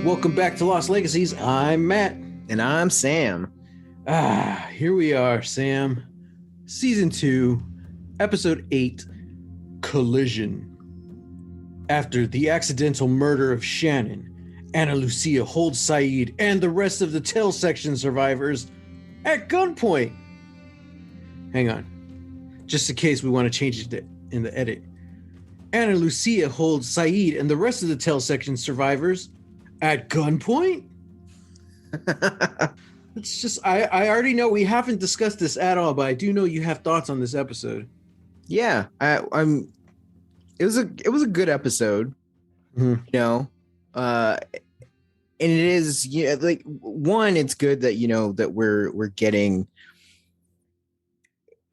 Welcome back to Lost Legacies. I'm Matt. And I'm Sam. Here we are, Sam. Season 2, Episode 8, Collision. After the accidental murder of Shannon, Ana Lucia holds Saeed and the rest of the tail section survivors at gunpoint. Hang on. Just in case we want to change it in the edit. Ana Lucia holds Saeed and the rest of the tail section survivors at gunpoint? It's just I already know we haven't discussed this at all, but I do know you have thoughts on this episode. Yeah, I'm. It was a good episode, Mm-hmm. you know, and it is like one. It's good that that we're getting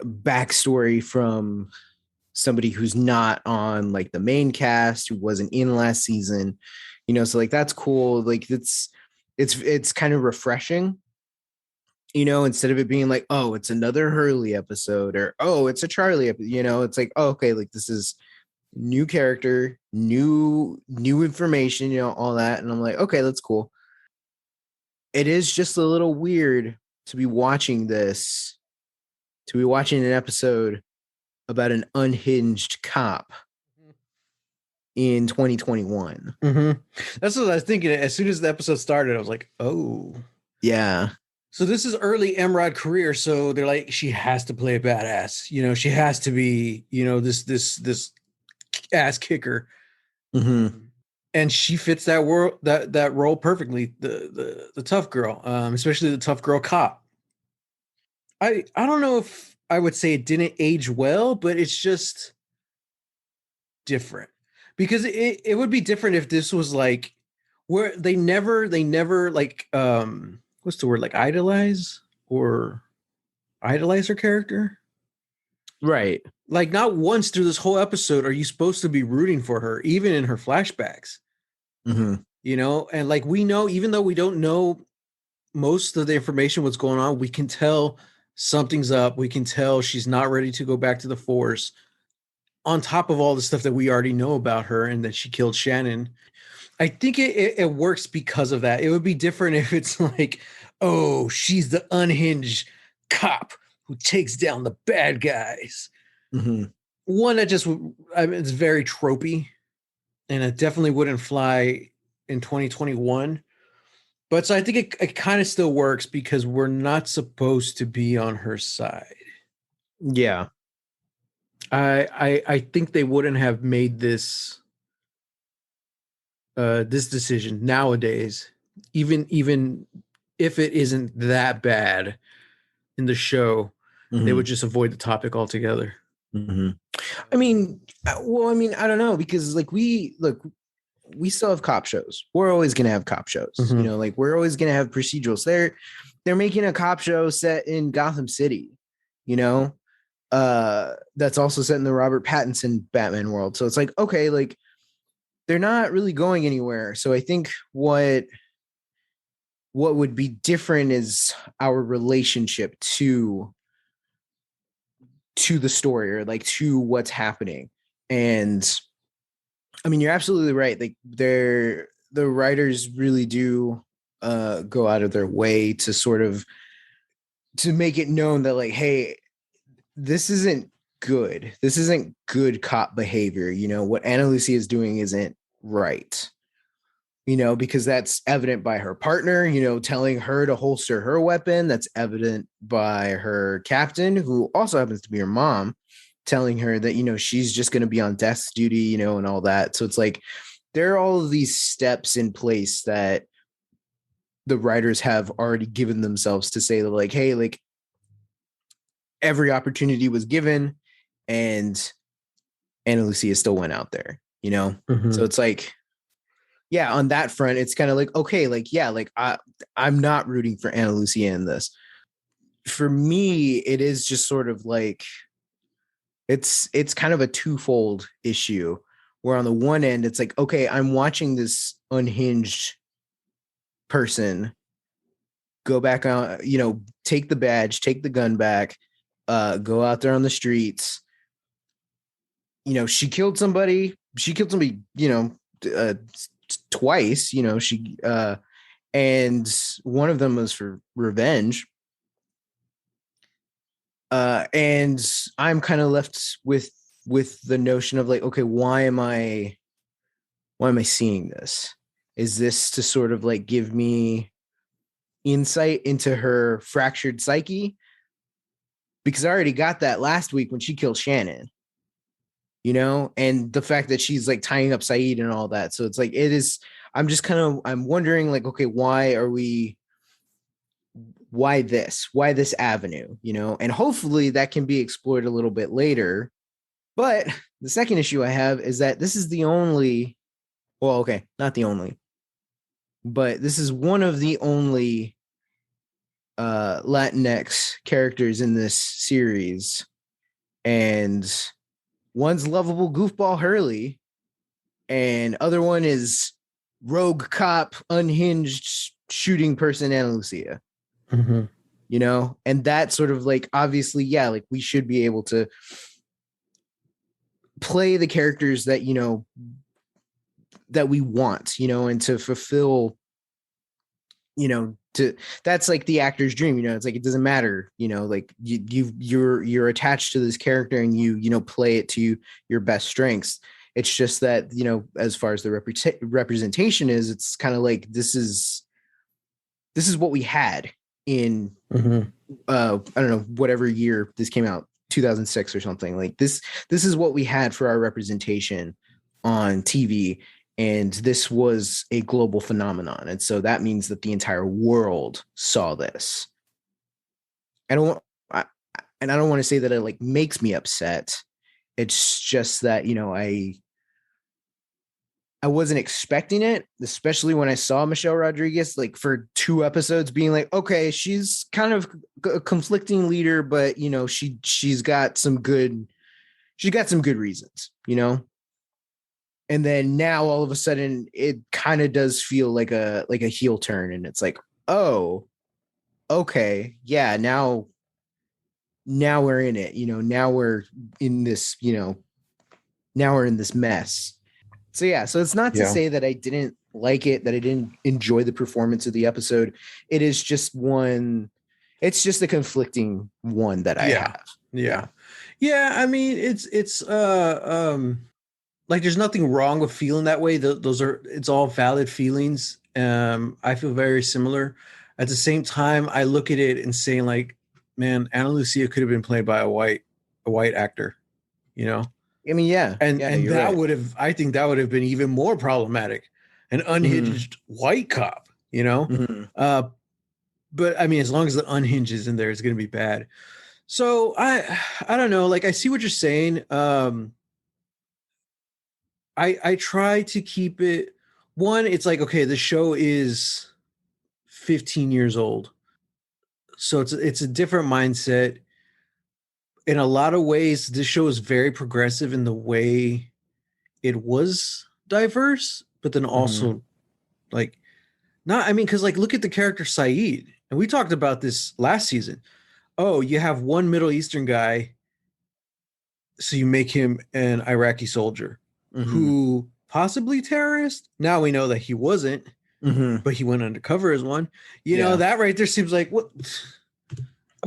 backstory from somebody who's not on like the main cast, who wasn't in last season, so like that's cool. Like it's kind of refreshing, instead of it being like, oh, it's another Hurley episode, or oh, it's a Charlie episode, it's like, oh, okay, like this is new character, new information, all that. And I'm like, okay, that's cool. It is just a little weird to be watching an episode about an unhinged cop in 2021. Mm-hmm. That's what I was thinking. As soon as the episode started, I was like, oh. Yeah. So this is early Emrod career, so they're like, she has to play a badass. She has to be, this ass kicker. Mm-hmm. And she fits that role perfectly, the tough girl, especially the tough girl cop. I don't know if I would say it didn't age well, but it's just different. Because it would be different if this was like where they never like what's the word, like idolize her character. Right. Like not once through this whole episode are you supposed to be rooting for her, even in her flashbacks. Mm-hmm. And like we know, even though we don't know most of the information what's going on, we can tell something's up. We can tell she's not ready to go back to the force, on top of all the stuff that we already know about her and that she killed Shannon. I think it works because of that. It would be different if it's like, oh, she's the unhinged cop who takes down the bad guys. Mm-hmm. One that just, it's very tropey, and it definitely wouldn't fly in 2021. But so I think it kind of still works because we're not supposed to be on her side. Yeah. I think they wouldn't have made this decision nowadays, even if it isn't that bad in the show. Mm-hmm. They would just avoid the topic altogether. Mm-hmm. I mean, I don't know, because like we still have cop shows. We're always going to have cop shows. Mm-hmm. Like we're always going to have procedurals. They're making a cop show set in Gotham City, that's also set in the Robert Pattinson Batman world. So it's like, okay, like they're not really going anywhere. So I think what would be different is our relationship to the story, or like to what's happening. And I mean, you're absolutely right. Like the writers really do go out of their way to sort of to make it known that like, hey, this isn't good. This isn't good cop behavior. What Ana Lucia is doing isn't right. Because that's evident by her partner, telling her to holster her weapon. That's evident by her captain, who also happens to be her mom, telling her that, she's just going to be on desk duty, and all that. So it's like, there are all of these steps in place that the writers have already given themselves to say that like, hey, like every opportunity was given and Ana Lucia still went out there, Mm-hmm. So it's like, yeah, on that front, it's kind of like, okay, like, yeah, like I'm not rooting for Ana Lucia in this. For me, it is just sort of like, it's kind of a twofold issue, where on the one end, it's like, okay, I'm watching this unhinged person go back on, take the badge, take the gun back, go out there on the streets. She killed somebody, twice. You know, she and one of them was for revenge. And I'm kind of left with the notion of like, okay, why am I seeing this? Is this to sort of like give me insight into her fractured psyche? Because I already got that last week when she killed Shannon, you know, and the fact that she's like tying up Saeed and all that. So it's like, I'm wondering like, okay, why this avenue, you know, and hopefully that can be explored a little bit later. But the second issue I have is that this is the only, well, okay, not the only, but this is one of the only Latinx characters in this series. And one's lovable goofball Hurley, and other one is rogue cop, unhinged shooting person Ana Lucia. Mm-hmm. You know, and that sort of like, obviously, yeah, like we should be able to play the characters that, you know, that we want, you know, and to fulfill, you know, that's like the actor's dream, you know. It's like, it doesn't matter, you know, like you're attached to this character and you know, play it to your best strengths. It's just that, you know, as far as the representation is, it's kind of like, this is what we had in I don't know, whatever year this came out, 2006 or something. Like this is what we had for our representation on TV, and this was a global phenomenon, and so that means that the entire world saw this. I don't want to say that it like makes me upset. It's just that, you know, I wasn't expecting it, especially when I saw Michelle Rodriguez like for 2 episodes being like, okay, she's kind of a conflicting leader, but you know, she's got some good reasons, you know. And then now all of a sudden it kind of does feel like a heel turn, and it's like, oh, okay, yeah, now we're in it, you know, now we're in this, you know, now we're in this mess. So yeah, so it's not to say that I didn't like it, that I didn't enjoy the performance of the episode. It is just it's just a conflicting one that I have. Yeah. I mean, it's like there's nothing wrong with feeling that way. It's all valid feelings. I feel very similar. At the same time, I look at it and saying like, man, Ana Lucia could have been played by a white actor, you know? I mean, yeah. And that right. would have, I think that would have been even more problematic. An unhinged white cop, you know? But I mean, as long as the unhinged is in there, it's going to be bad. So I don't know. Like, I see what you're saying. I try to keep it, one, it's like, okay, the show is 15 years old. So it's a different mindset. In a lot of ways, this show is very progressive in the way it was diverse, but then also like not, I mean, because like look at the character Saeed, and we talked about this last season. Oh, you have one Middle Eastern guy, so you make him an Iraqi soldier who possibly terrorist. Now we know that he wasn't, but he went undercover as one. You know, that right there seems like what.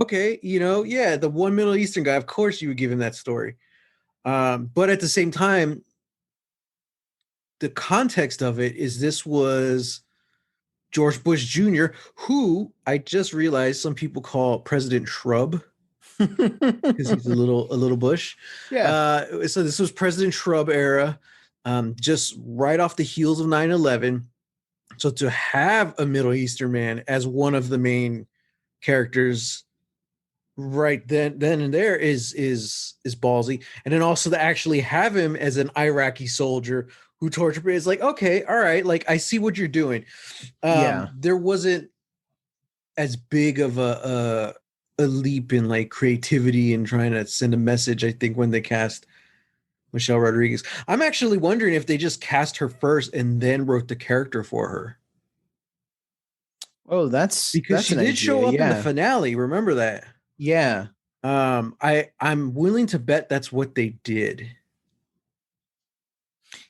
Okay, you know, yeah, the one Middle Eastern guy, of course you would give him that story. But at the same time, the context of it is this was George Bush Jr., who I just realized some people call President Shrub because he's a little Bush. Yeah. So this was President Shrub era, just right off the heels of 9/11. So to have a Middle Eastern man as one of the main characters right then and there is ballsy. And then also to actually have him as an Iraqi soldier who tortured me is like, okay, all right, like I see what you're doing. There wasn't as big of a leap in like creativity and trying to send a message, I think, when they cast Michelle Rodriguez. I'm actually wondering if they just cast her first and then wrote the character for her. Oh, that's because she did show up in the finale. Remember that? Yeah. I'm willing to bet that's what they did.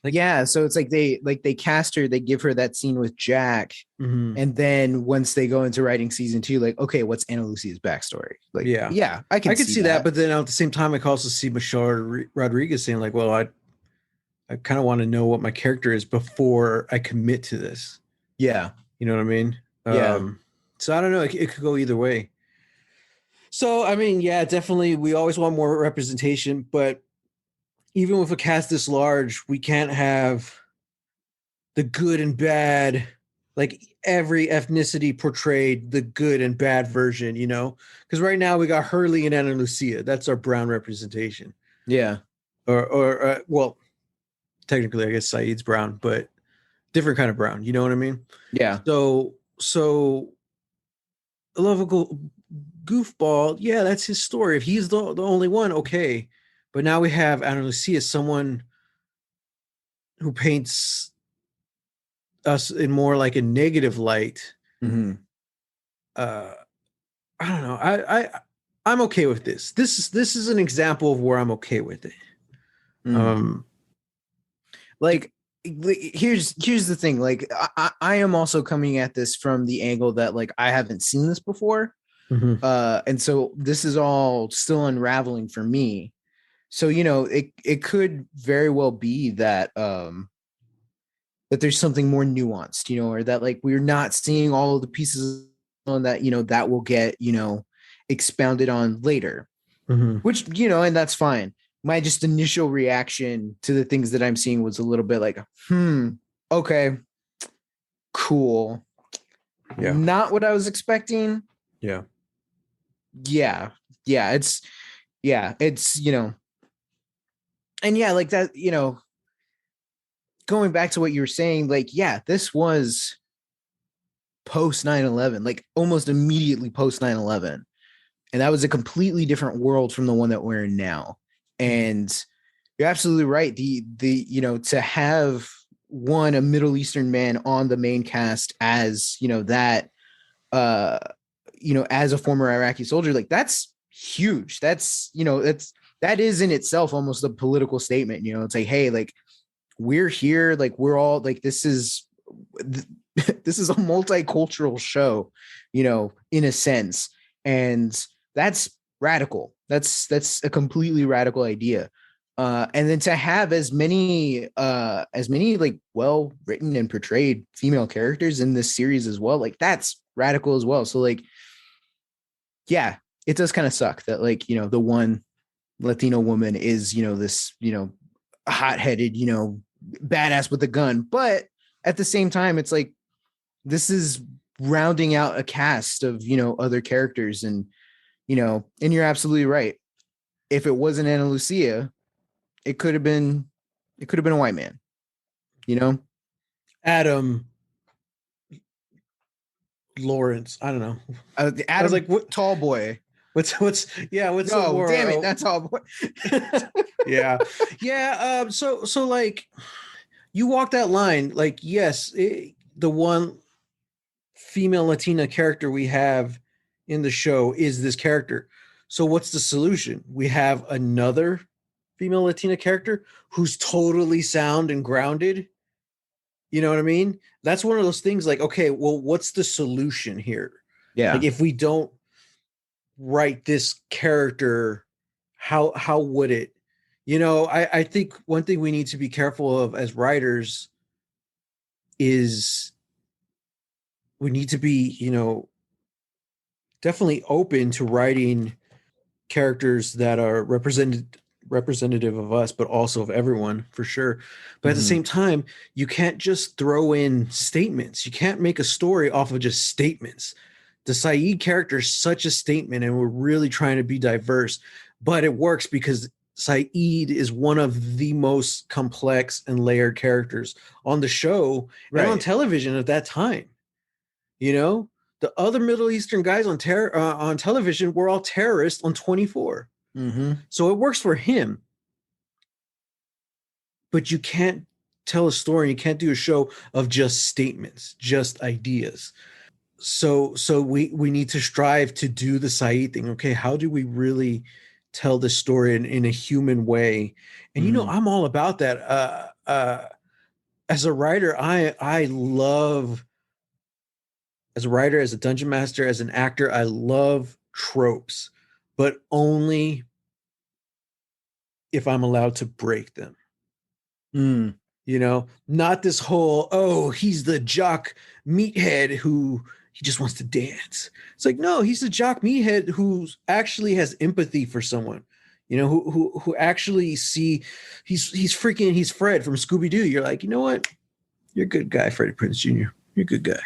Like, yeah, so it's like they cast her, they give her that scene with Jack, mhm. and then once they go into writing season 2, like, okay, what's Ana Lucia's backstory? Like, Yeah, yeah, I I can could see see that, that. but then at the same time, I could also see Michelle Rodriguez saying like, "Well, I kind of want to know what my character is before I commit to this." Yeah, You know what I mean? yeah, So I don't know. It could go either way. So I mean, yeah, definitely. We always want more representation, but even with a cast this large, we can't have the good and bad, like every ethnicity portrayed the good and bad version, you know? Because right now we got Hurley and Ana Lucia. That's our brown representation. yeah, Or well, technically, I guess Saeed's brown, but different kind of brown. You know what I mean? yeah. So a lovable goofball, yeah, that's his story. If he's the only one, okay. But now we have Ana Lucia, someone who paints us in more like a negative light. Mm-hmm. uh I don't know. I'm okay with this. This is an example of where I'm okay with it. Mm. Um Like, here's the thing. Like, I am also coming at this from the angle that, like, I haven't seen this before, mhm, and so this is all still unraveling for me. So, it could very well be that that there's something more nuanced, or that, like, we're not seeing all of the pieces on that, that will get, expounded on later, mhm. which, and that's fine. My just initial reaction to the things that I'm seeing was a little bit like, okay, cool. Yeah. Not what I was expecting. Yeah. Yeah. Yeah. It's, and yeah, like that, going back to what you were saying, like, yeah, this was post 9/11, like almost immediately post 9/11. And that was a completely different world from the one that we're in now. And you're absolutely right. To have a Middle Eastern man on the main cast as, that, uh, as a former Iraqi soldier, like, that's huge. That is in itself almost a political statement. It's like, hey, like, we're here, like, we're all like, this is this is a multicultural show, in a sense. And that's radical. That's a completely radical idea. And then to have as many like well written and portrayed female characters in this series as well, like, that's radical as well. So, like, yeah, it does kind of suck that, like, the one Latino woman is, this, hot-headed, badass with a gun. But at the same time, it's like, this is rounding out a cast of, other characters. And you're absolutely right. If it wasn't Ana Lucia, it could have been a white man, you know? Adam Lawrence. I don't know. I was Adam like, what? Tall Boy. What's yeah? What's the No, more? damn it, not Tall Boy. Yeah, yeah. So like, you walk that line. Like, yes, the one female Latina character we have in the show is this character. So what's the solution? We have another female Latina character who's totally sound and grounded. You know what I mean? That's one of those things like, okay, well, what's the solution here? Like, Yeah. if we don't write this character, how would it? I think one thing we need to be careful of as writers is we need to be, definitely open to writing characters that are representative of us, but also of everyone for sure. But at the Mhm. same time, you can't just throw in statements. You can't make a story off of just statements. The Saeed character is such a statement, and we're really trying to be diverse, but it works because Saeed is one of the most complex and layered characters on the show and on Right. television at that time. You know, the other Middle Eastern guys on television were all terrorists on 24. Mm-hmm. So it works for him, but you can't tell a story. You can't do a show of just statements, just ideas. So we need to strive to do the Saeed thing. Okay, how do we really tell the story in a human way? And Mm-hmm. I'm all about that. as a writer, I love, as a writer, as a dungeon master, as an actor, I love tropes, but only if I'm allowed to break them. Mm. Not this whole, oh, he's the jock meathead who he just wants to dance. It's like, no, he's the jock meathead who actually has empathy for someone, who actually he's Fred from Scooby Doo. You're like, you know what? You're a good guy, Freddie Prinze Jr. You're a good guy.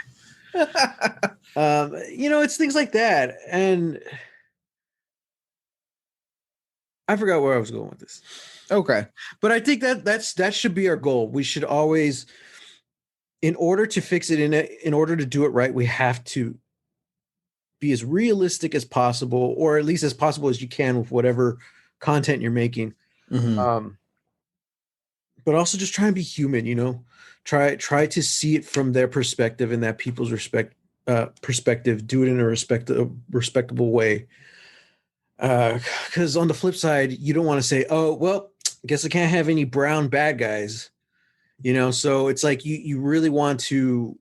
It's things like that. And I forgot where I was going with this. Okay. But I think that should be our goal. We should always, in order to fix it, in order to do it right, we have to be as realistic as possible, or at least as possible as you can with whatever content you're making. Mm-hmm. But also just try and be human, try to see it from their perspective and that people's perspective, do it in a respectable way. Because on the flip side, you don't want to say, oh, well, I guess I can't have any brown bad guys, so it's like you really want to,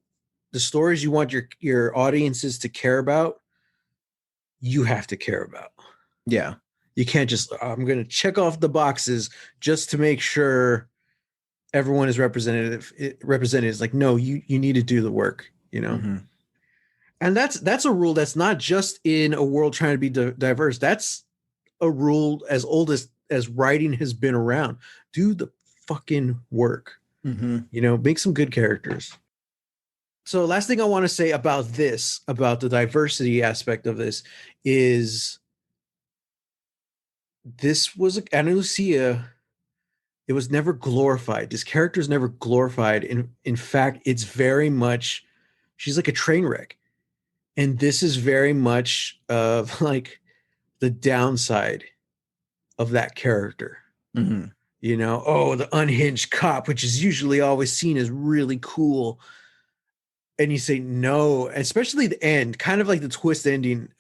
the stories you want your audiences to care about, you have to care about. Yeah. You can't just, I'm going to check off the boxes just to make sure everyone is represented. It's like, no, you need to do the work, Mm-hmm. And that's a rule that's not just in a world trying to be diverse. That's a rule as old as writing has been around. Do the fucking work. Mm-hmm. Make some good characters. So last thing I want to say about the diversity aspect of this is, this was Ana Lucia. It was never glorified. This character is never glorified. In fact, it's very much, she's like a train wreck. And this is very much of like the downside of that character. Mm-hmm. The unhinged cop, which is usually always seen as really cool. And you say no, especially the end, kind of like the twist ending.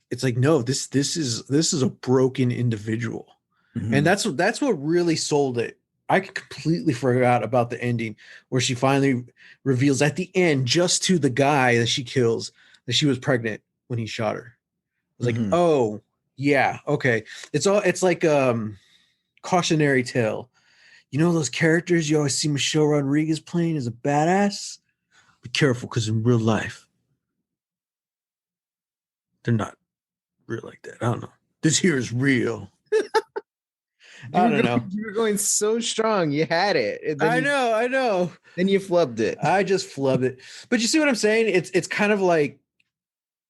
It's like, no, this is a broken individual. Mm-hmm. And that's what really sold it. I completely forgot about the ending where she finally reveals at the end, just to the guy that she kills, that she was pregnant when he shot her. I was like, oh yeah, okay. It's like cautionary tale. Those characters you always see Michelle Rodriguez playing as a badass? Be careful, because in real life, they're not real like that. I don't know. This here is real. I don't know. You were going so strong. You had it. And then I know. Then you flubbed it. I just flubbed it. But you see what I'm saying? It's kind of like,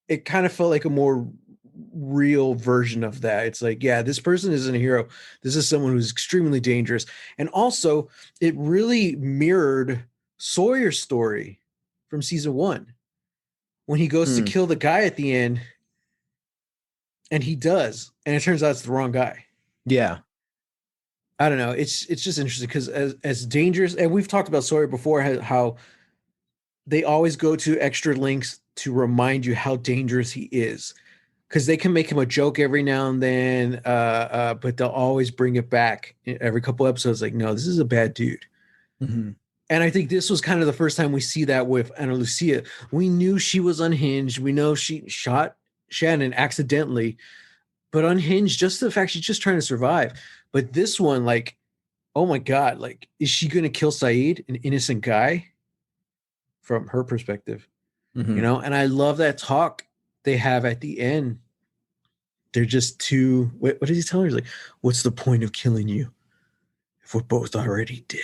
it kind of felt like a more real version of that. It's like, yeah, this person isn't a hero. This is someone who's extremely dangerous. And also, it really mirrored Sawyer's story from season 1 when he goes to kill the guy at the end, and he does, and it turns out it's the wrong guy. Yeah. I don't know. It's just interesting because as dangerous, and we've talked about Sawyer before, how they always go to extra lengths to remind you how dangerous he is, because they can make him a joke every now and then, but they'll always bring it back every couple episodes. Like, no, this is a bad dude. Mm-hmm. And I think this was kind of the first time we see that with Ana Lucia. We knew she was unhinged. We know she shot Shannon accidentally, but unhinged, just the fact she's just trying to survive. But this one, like, oh my God, like, is she going to kill Saeed, an innocent guy, from her perspective? Mm-hmm. And I love that talk they have at the end. They're just too, what does he tell her? He's like, what's the point of killing you if we're both already dead?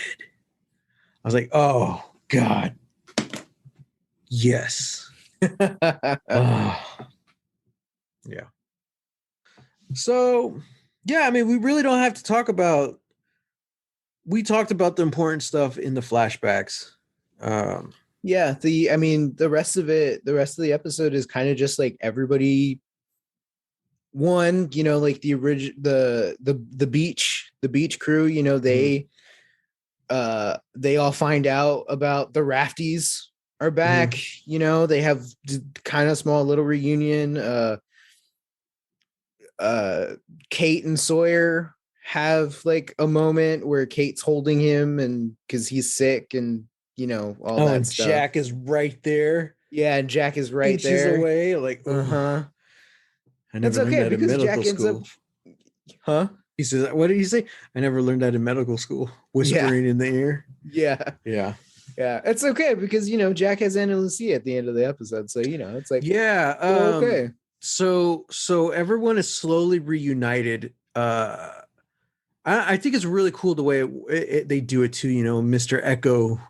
I was like, oh God. Yes. Oh. Yeah. So, yeah, I mean, we really don't have to talk about, we talked about the important stuff in the flashbacks. Yeah, the rest of the episode is kind of just like everybody, one, like the original, the beach crew, they all find out about the Rafties are back. They have kind of small little reunion. Kate and Sawyer have like a moment where Kate's holding him and because he's sick and all that and stuff. Jack is right there, Yeah, and Jack is right inches there. away. Like, oh, Uh-huh. I It's never learned okay that in because medical Jack ends up, school. huh? He says, "What did he say? I never learned that in medical school." Yeah. Whispering in the ear. Yeah. Yeah. Yeah. It's okay because Jack has Ana Lucia at the end of the episode. So it's like Yeah. we're okay. So everyone is slowly reunited. I think it's really cool the way they do it too. Mr. Echo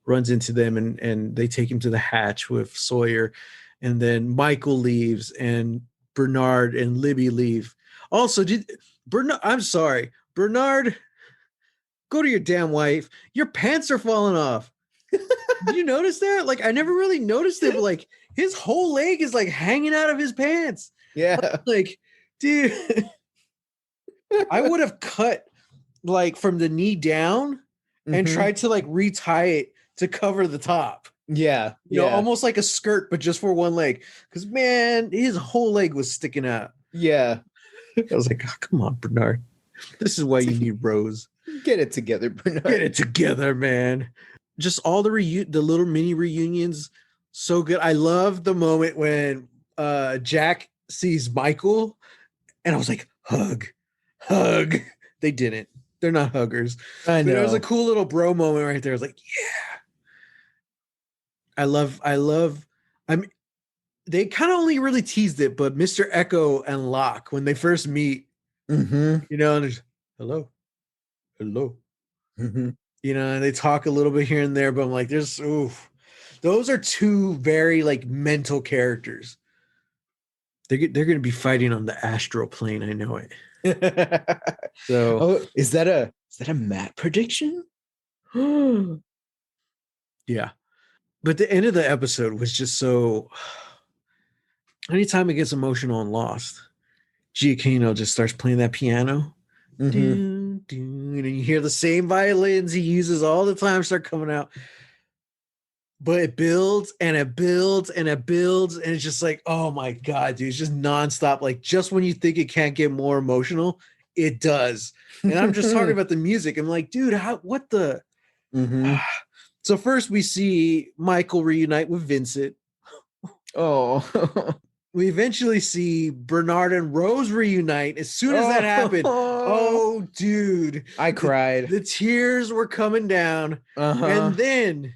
runs into them and they take him to the hatch with Sawyer, and then Michael leaves and Bernard and Libby leave. Also, did Bernard? I'm sorry, Bernard. Go to your damn wife. Your pants are falling off. Did you notice that? Like, I never really noticed it, but like his whole leg is like hanging out of his pants. Yeah. Like, dude, I would have cut like from the knee down and Mhm. tried to like retie it to cover the top. Yeah. Yeah. Almost like a skirt, but just for one leg. Because man, his whole leg was sticking out. Yeah. I was like, oh, come on, Bernard. This is why you need Rose. Get it together, Bernard. Get it together, man. Just all the little mini reunions, so good. I love the moment when Jack sees Michael, and I was like, hug, hug. They didn't. They're not huggers. I But it was a know. cool little bro moment right there. I was like, yeah. I love. I mean, they kind of only really teased it, but Mr. Echo and Locke, when they first meet, Mm-hmm. and there's hello, hello, Mm-hmm. and they talk a little bit here and there, but I'm like, there's oof. Those are two very like mental characters. They're going to be fighting on the astral plane. I know it. So, Oh, is that a Matt prediction? yeah. But the end of the episode was just so. Anytime it gets emotional and lost, Giacchino just starts playing that piano. Mm-hmm. Doo, doo, and you hear the same violins he uses all the time start coming out. But it builds and it builds and it builds. And it's just like, oh my God, dude. It's just nonstop. Like, just when you think it can't get more emotional, it does. And I'm just talking about the music. I'm like, dude, what the? Mm-hmm. So first we see Michael reunite with Vincent. Oh. We eventually see Bernard and Rose reunite. As soon as that happened, oh, dude. I cried. The tears were coming down. Uh-huh. And then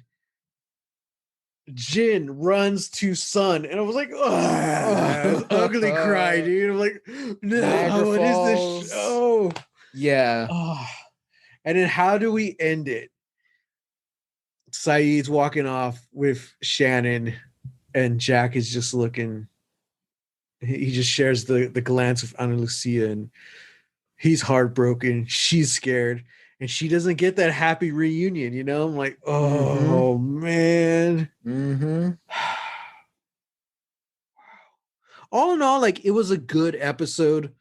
Jin runs to Sun. And I was like, oh, ugly cry, dude. I'm like, no, what is this show? Yeah. Oh. And then how do we end it? Saeed's walking off with Shannon, and Jack is just looking. He just shares the glance with Ana Lucia, and he's heartbroken. She's scared, and she doesn't get that happy reunion. I'm like, oh man. Mm-hmm. All in all, like, it was a good episode.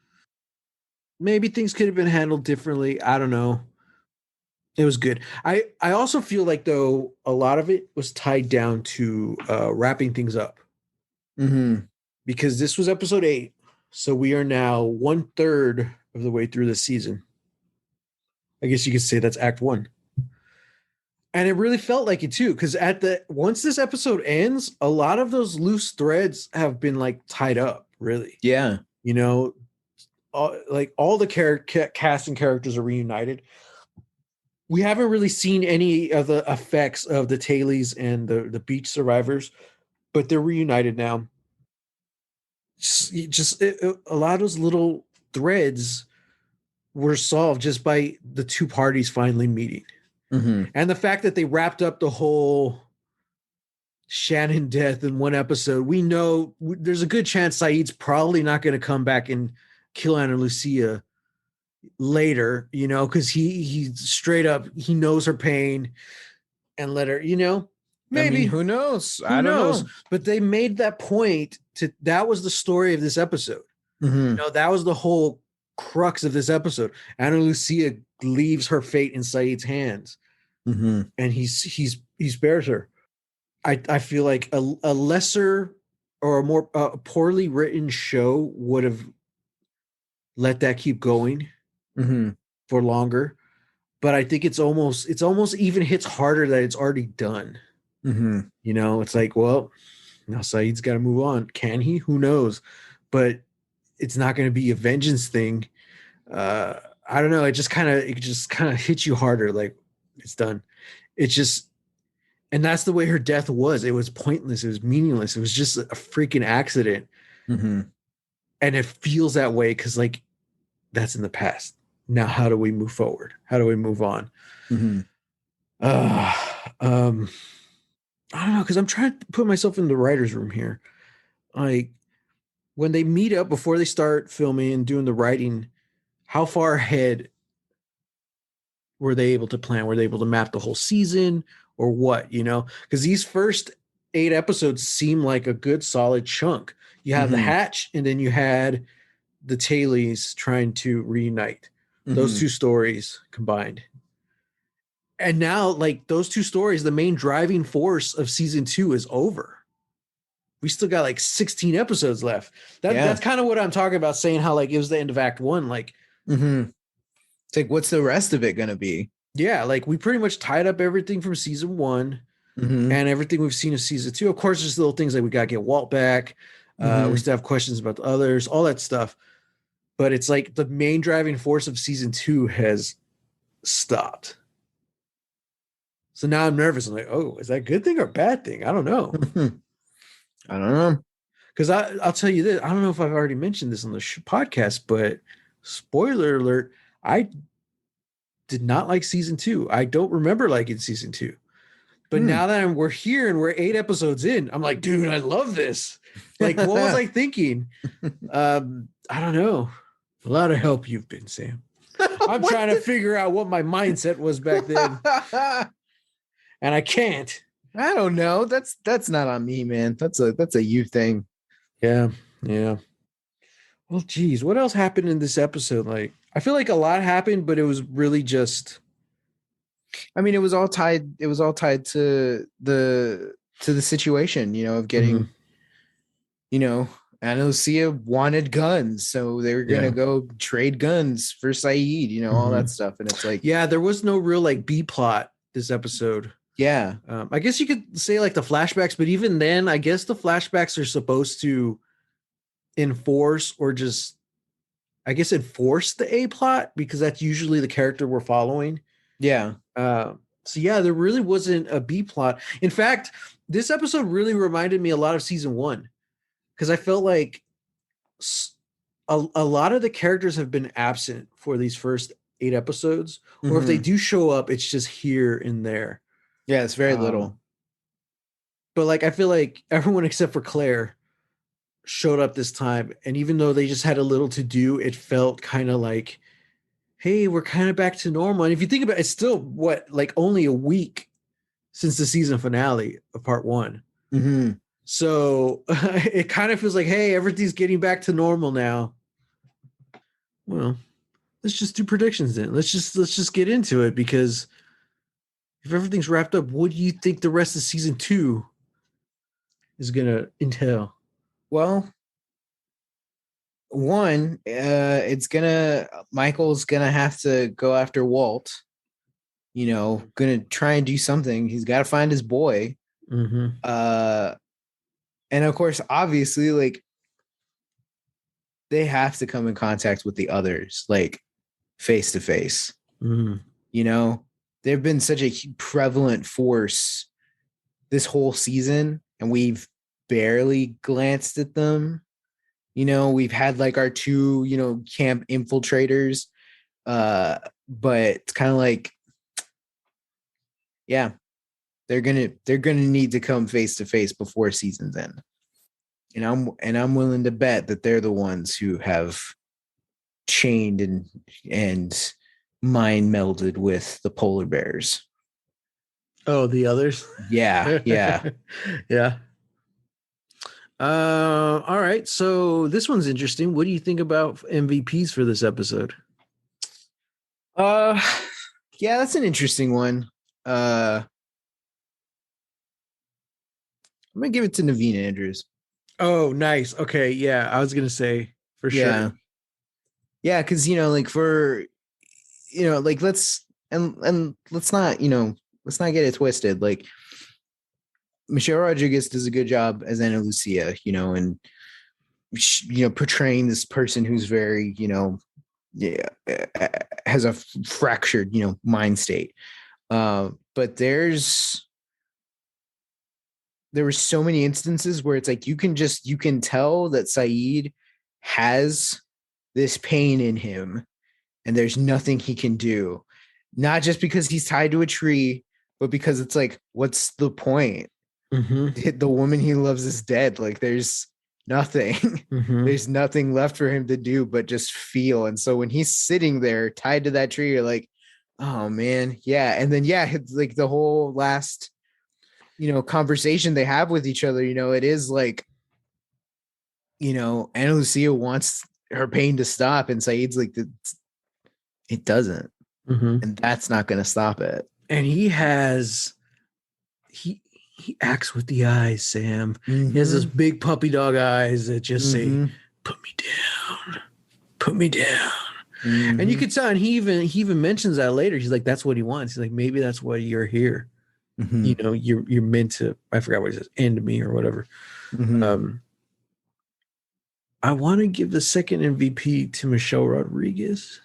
Maybe things could have been handled differently. I don't know. It was good. I also feel like, though, a lot of it was tied down to wrapping things up. Mm-hmm. Because this was episode 8. So we are now 1/3 of the way through the season. I guess you could say that's act 1. And it really felt like it too, because once this episode ends, a lot of those loose threads have been like tied up, really. Yeah. All the cast and characters are reunited. We haven't really seen any of the effects of the Tailies and the beach survivors, but they're reunited now. A lot of those little threads were solved just by the two parties finally meeting. Mm-hmm. And the fact that they wrapped up the whole Shannon death in one episode, we know there's a good chance Saeed's probably not going to come back and kill Ana Lucia later, because he straight up, he knows her pain and let her, maybe. I mean, who knows? I don't know. But they made that point that was the story of this episode. Mm-hmm. That was the whole crux of this episode. Ana Lucia leaves her fate in Saeed's hands, mm-hmm. and he spares her. I feel like a lesser or a more poorly written show would have let that keep going. Mm-hmm. for longer, but I think it's almost even hits harder that it's already done. Mm-hmm. You know, it's like, well, now Saeed's got to move on. Can he? Who knows? But it's not going to be a vengeance thing. I don't know. It just kind of hits you harder. Like it's done. It's just, and that's the way her death was. It was pointless. It was meaningless. It was just a freaking accident. Mm-hmm. And it feels that way because like that's in the past. Now, how do we move forward? How do we move on? Mm-hmm. Uh, um, I don't know, because I'm trying to put myself in the writer's room here. Like when they meet up before they start filming and doing the writing, how far ahead were they able to plan? Were they able to map the whole season or what? You know, because these first 8 episodes seem like a good solid chunk. You have the Mm-hmm. Hatch, and then you had the Tailies trying to reunite. Those Mm-hmm. two stories combined. And now, like those two stories, the main driving force of season 2 is over. We still got like 16 episodes left. That's kind of what I'm talking about, saying how like it was the end of Act 1. Like, Mm-hmm. It's like, what's the rest of it gonna be? yeah, like we pretty much tied up everything from season 1 Mm-hmm. and everything we've seen of season 2. Of course, there's little things like we got to get Walt back. Mm-hmm. We still have questions about the others, all that stuff. But it's like the main driving force of season 2 has stopped. So now I'm nervous. I'm like, oh, is that a good thing or a bad thing? I don't know. I don't know. Because I'll tell you this. I don't know if I've already mentioned this on the podcast, but spoiler alert, I did not like season 2. I don't remember liking season 2. But now that we're here and we're 8 episodes in, I'm like, dude, I love this. Like, what was I thinking? I don't know. A lot of help you've been, Sam. I'm trying to figure out what my mindset was back then, and I can't. I don't know. That's not on me, man. That's a you thing. Yeah. Well, geez, what else happened in this episode? Like, I feel like a lot happened, but it was really just. I mean, it was all tied. It was all tied to the situation, you know, of getting, you know, Ana Lucia wanted guns, so they were gonna go trade guns for Saeed, you know, all that stuff. And it's like, yeah, there was no real like B plot this episode. Yeah. I guess you could say like the flashbacks, but even then, I guess the flashbacks are supposed to enforce or just, I guess, enforce the A plot because that's usually the character we're following. Yeah. So yeah, there really wasn't a B plot. In fact, this episode really reminded me a lot of season 1 because I felt like a lot of the characters have been absent for these first 8 episodes, or if they do show up, it's just here and there. Yeah, it's very little. But like, I feel like everyone except for Claire showed up this time, and even though they just had a little to do, it felt kind of like, hey, we're kind of back to normal. And if you think about it, it's still like only a week since the season finale of part 1. So it kind of feels like, hey, everything's getting back to normal now. Well, let's just do predictions then. Let's just get into it, because if everything's wrapped up, what do you think the rest of season 2 is gonna entail? Well, one, Michael's gonna have to go after Walt. You know, gonna try and do something. He's got to find his boy. And of course, obviously, like, they have to come in contact with the others, like face to face. You know, they've been such a prevalent force this whole season, and we've barely glanced at them. You know, we've had like our 2, you know, camp infiltrators, but it's kind of like, yeah, they're gonna need to come face to face before season's end. And I'm willing to bet that they're the ones who have chained and mind melded with the polar bears. Oh, the others? Yeah. Yeah. All right. So this one's interesting. What do you think about MVPs for this episode? Yeah, that's an interesting one. I'm gonna give it to Naveen Andrews. Oh, nice. Okay, yeah, I was gonna say for sure. Yeah, because, you know, like, for like let's not, let's not get it twisted. Like Michelle Rodriguez does a good job as Ana Lucia, and portraying this person who's very, yeah, has a fractured, mind state. But there were so many instances where it's like you can tell that Saeed has this pain in him and there's nothing he can do. Not just because he's tied to a tree, but because it's like, what's the point? Mm-hmm. The woman he loves is dead. Like there's nothing. Mm-hmm. There's nothing left for him to do but just feel. And so when he's sitting there tied to that tree, you're like, oh man, yeah. And then it's like the whole last, conversation they have with each other, it is like, Ana Lucia wants her pain to stop, and Saeed's like, it doesn't. Mm-hmm. And that's not going to stop it. And he acts with the eyes, Sam. Mm-hmm. He has those big puppy dog eyes that just Mm-hmm. say, put me down, put me down. Mm-hmm. And you could tell, and he even mentions that later. He's like, that's what he wants. He's like, maybe that's why you're here. Mm-hmm. You're meant to, I forgot what he says, end me or whatever. Mm-hmm. I want to give the second MVP to Michelle Rodriguez.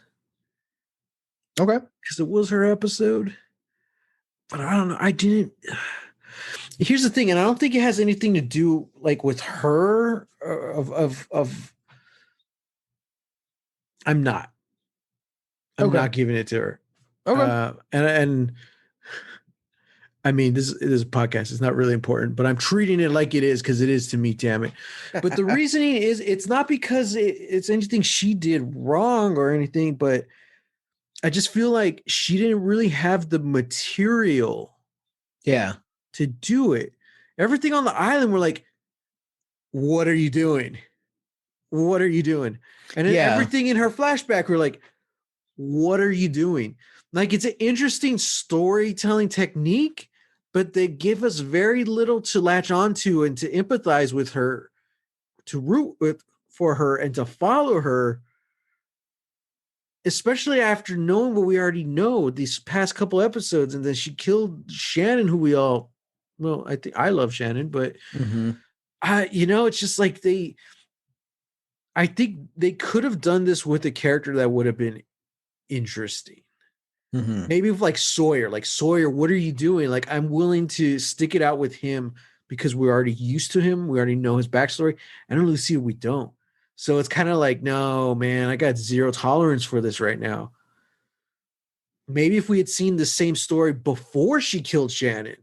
Okay. Because it was her episode. But I don't know. I didn't. Here's the thing, and I don't think it has anything to do like with her I'm not giving it to her. Okay. And I mean, this is a podcast. It's not really important, but I'm treating it like it is because it is to me, damn it. But the reasoning is it's not because it's anything she did wrong or anything, but I just feel like she didn't really have the material to do it. Everything on the island were like, what are you doing? What are you doing? And then everything in her flashback were like, what are you doing? Like, it's an interesting storytelling technique, but they give us very little to latch onto and to empathize with her, to root for her and to follow her, especially after knowing what we already know these past couple episodes. And then she killed Shannon, who I think I love Shannon, but it's just like I think they could have done this with a character that would have been interesting. Maybe like Sawyer, what are you doing? Like, I'm willing to stick it out with him because we're already used to him. We already know his backstory. And on Lucia, we don't. So it's kind of like, no, man, I got zero tolerance for this right now. Maybe if we had seen the same story before she killed Shannon,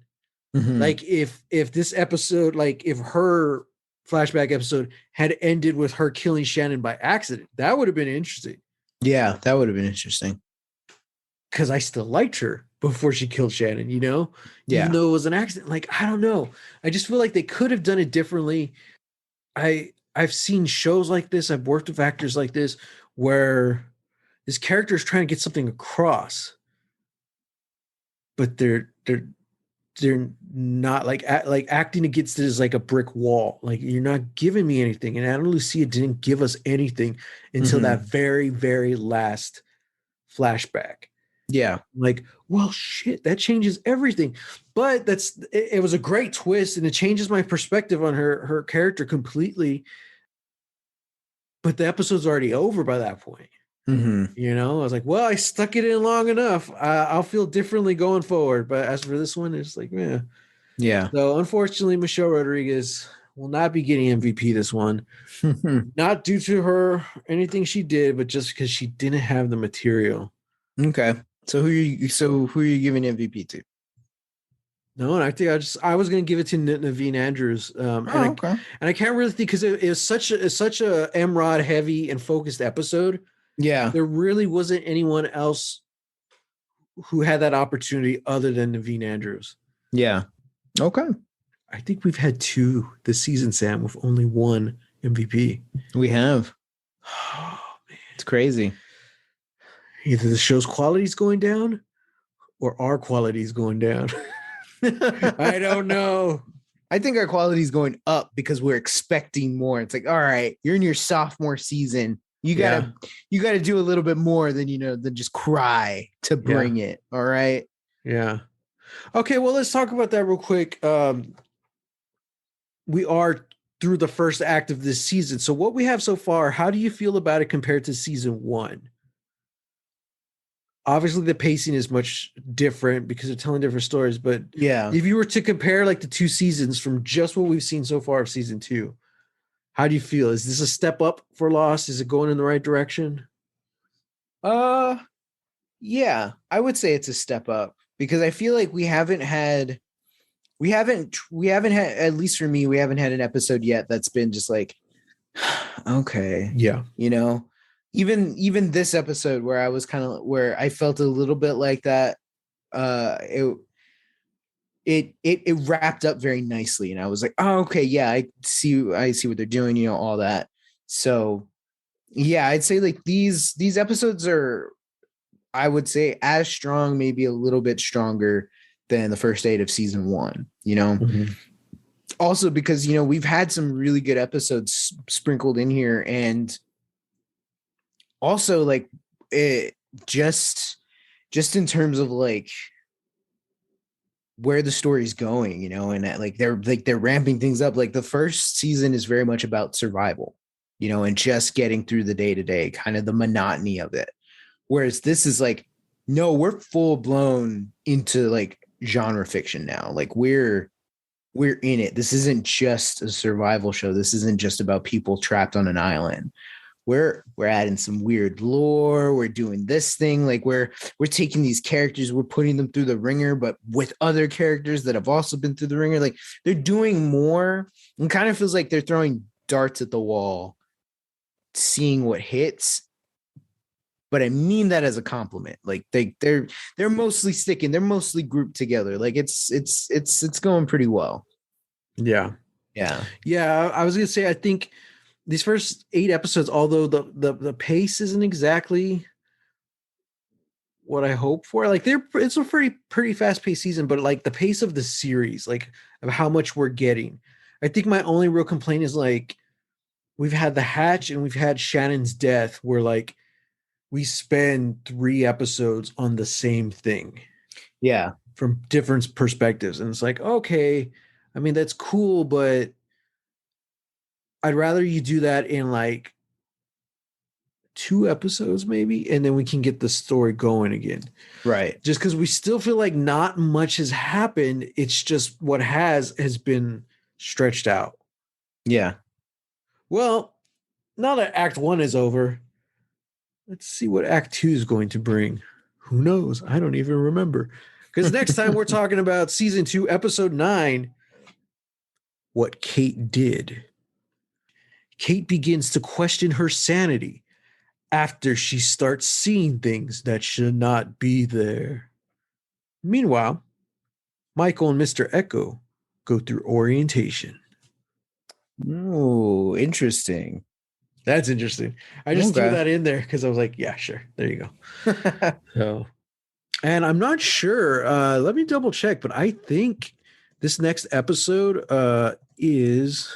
like if this episode, like if her flashback episode had ended with her killing Shannon by accident, that would have been interesting. Yeah, that would have been interesting. Because I still liked her before she killed Shannon, Yeah. Even though it was an accident. Like, I don't know. I just feel like they could have done it differently. I've seen shows like this. I've worked with actors like this where this character is trying to get something across, but they're not like acting against it is like a brick wall. Like, you're not giving me anything. And Ana Lucia didn't give us anything until that very, very last flashback. Yeah. Like, well, shit, that changes everything. But it was a great twist, and it changes my perspective on her character completely. But the episode's already over by that point. I was like, well, I stuck it in long enough. I'll feel differently going forward. But as for this one, it's like, yeah. So unfortunately, Michelle Rodriguez will not be getting MVP this one. Not due to her anything she did, but just because she didn't have the material. Okay. So who are you giving MVP to? No, and I think I was going to give it to Naveen Andrews. Okay. And I can't really think because it was such a M-Rod heavy and focused episode. Yeah. There really wasn't anyone else who had that opportunity other than Naveen Andrews. Yeah. Okay. I think we've had 2 this season, Sam, with only 1 MVP. We have. Oh, man. It's crazy. Either the show's quality is going down or our quality is going down. I don't know. I think our quality is going up because we're expecting more. It's like, all right, you're in your sophomore season. You gotta do a little bit more than than just cry to bring it. All right. Yeah. Okay, well, let's talk about that real quick. We are through the first act of this season. So what we have so far, how do you feel about it compared to season 1? Obviously the pacing is much different because they're telling different stories, but if you were to compare like the 2 seasons from just what we've seen so far of season 2, how do you feel? Is this a step up for Lost? Is it going in the right direction? Yeah, I would say it's a step up because I feel like we haven't had, at least for me, we haven't had an episode yet that's been just like, okay. Yeah. Even this episode where I was where I felt a little bit like that, it wrapped up very nicely. And I was like, oh, okay. Yeah. I see what they're doing, all that. So yeah, I'd say like these episodes are, I would say, as strong, maybe a little bit stronger than the first 8 of season 1, Mm-hmm. Also because, we've had some really good episodes sprinkled in here. And also like it just in terms of like where the story's going, and they're ramping things up. Like the first season is very much about survival, and just getting through the day to day, kind of the monotony of it. Whereas this is like, no, we're full blown into like genre fiction now. Like we're in it. This isn't just a survival show. This isn't just about people trapped on an island. We're adding some weird lore. We're doing this thing. Like we're taking these characters, we're putting them through the ringer, but with other characters that have also been through the ringer. Like they're doing more, and kind of feels like they're throwing darts at the wall, seeing what hits. But I mean that as a compliment. Like they're mostly sticking. They're mostly grouped together. Like it's going pretty well. Yeah. Yeah. Yeah. I was gonna say, I think these first 8 episodes, although the pace isn't exactly what I hope for, like it's a pretty fast paced season, but like the pace of the series, like of how much we're getting. I think my only real complaint is like we've had the hatch and we've had Shannon's death, where like we spend 3 episodes on the same thing. Yeah. From different perspectives. And it's like, okay, I mean, that's cool, but I'd rather you do that in like 2 episodes maybe, and then we can get the story going again. Right. Just because we still feel like not much has happened. It's just what has been stretched out. Yeah. Well, now that Act 1 is over, let's see what Act 2 is going to bring. Who knows? I don't even remember. Because next time we're talking about season 2, episode 9, What Kate Did. Kate begins to question her sanity after she starts seeing things that should not be there. Meanwhile, Michael and Mr. Echo go through orientation. Oh, interesting. That's interesting. I just threw that in there because I was like, yeah, sure. There you go. So, and I'm not sure. Let me double check, but I think this next episode is,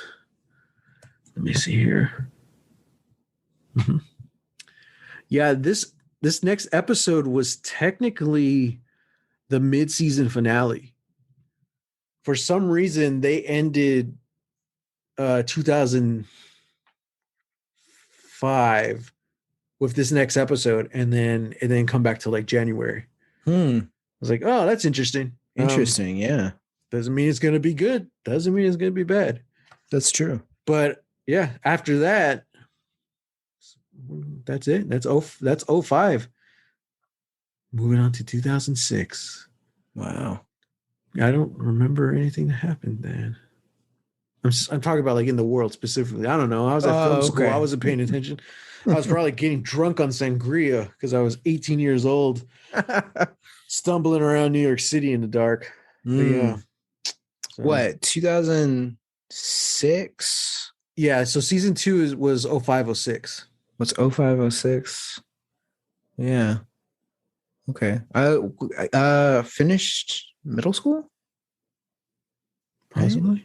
let me see here. Mm-hmm. Yeah, this next episode was technically the mid-season finale. For some reason, they ended 2005 with this next episode, and then come back to like January. I was like, oh, that's interesting. Interesting, yeah. Doesn't mean it's going to be good. Doesn't mean it's going to be bad. That's true. But yeah, after that, that's it. That's 05. Moving on to 2006. Wow. I don't remember anything that happened then. I'm talking about like in the world specifically. I don't know. I was at film school. I wasn't paying attention. I was probably getting drunk on sangria because I was 18 years old, stumbling around New York City in the dark. Yeah. So. What, 2006? Yeah. So season 2 was 0506. What's 0506? Yeah. Okay. I finished middle school? Possibly. Right?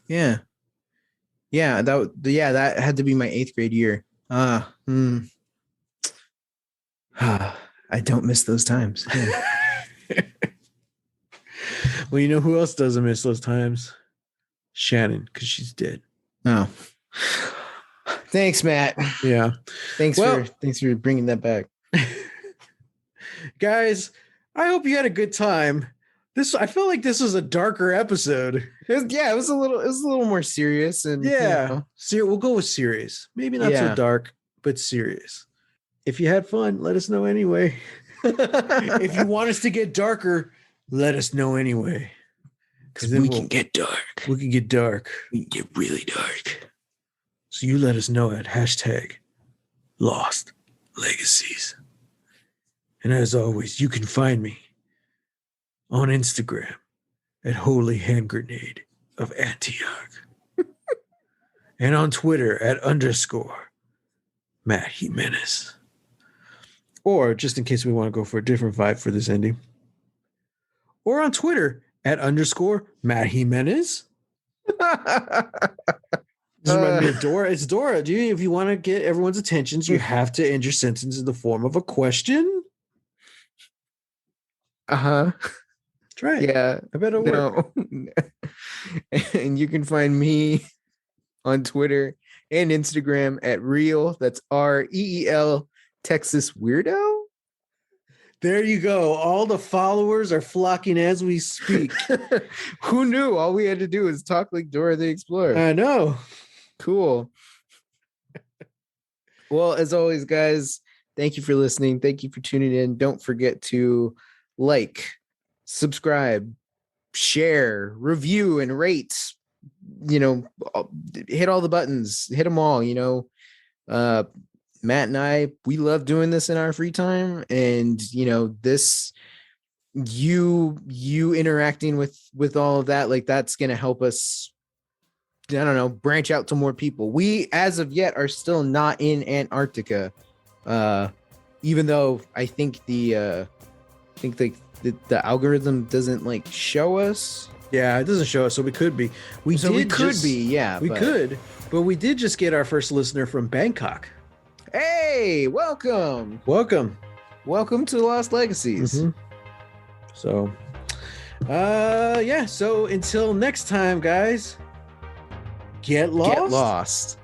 Yeah. Yeah, that had to be my 8th grade year. Ah, I don't miss those times. Yeah. Well, you know who else doesn't miss those times? Shannon, because she's dead. Oh, thanks, Matt. Yeah. Thanks for bringing that back. Guys, I hope you had a good time. I feel like this was a darker episode. It was a little more serious, and yeah, we'll go with serious. Maybe not so dark, but serious. If you had fun, let us know anyway. If you want us to get darker, let us know anyway. Because we can get dark. We can get dark. We can get really dark. So you let us know at #LostLegacies. And as always, you can find me on Instagram at Holy Hand Grenade of Antioch. And on Twitter at _Matt Jimenez. Or just in case we want to go for a different vibe for this ending. Or on Twitter at _Matt Jimenez. This reminds me of Dora. It's Dora. If you want to get everyone's attention, you have to end your sentence in the form of a question. Uh-huh. Try it. Yeah. I bet it'll work. And you can find me on Twitter and Instagram at Reel. That's REEL Texas Weirdo. There you go. All the followers are flocking as we speak. Who knew? All we had to do is talk like Dora the Explorer. I know. Cool. Well, as always, guys, thank you for listening. Thank you for tuning in. Don't forget to like, subscribe, share, review, and rate. Hit all the buttons. Hit them all. Matt and I, we love doing this in our free time, and this you interacting with all of that, like, that's gonna help us, I don't know, branch out to more people. We, as of yet, are still not in Antarctica, even though I think the algorithm doesn't show us. Yeah, it doesn't show us, so we could be. We could be, but we did just get our first listener from Bangkok. Hey, welcome to Lost Legacies. Mm-hmm. So so until next time, guys, get lost.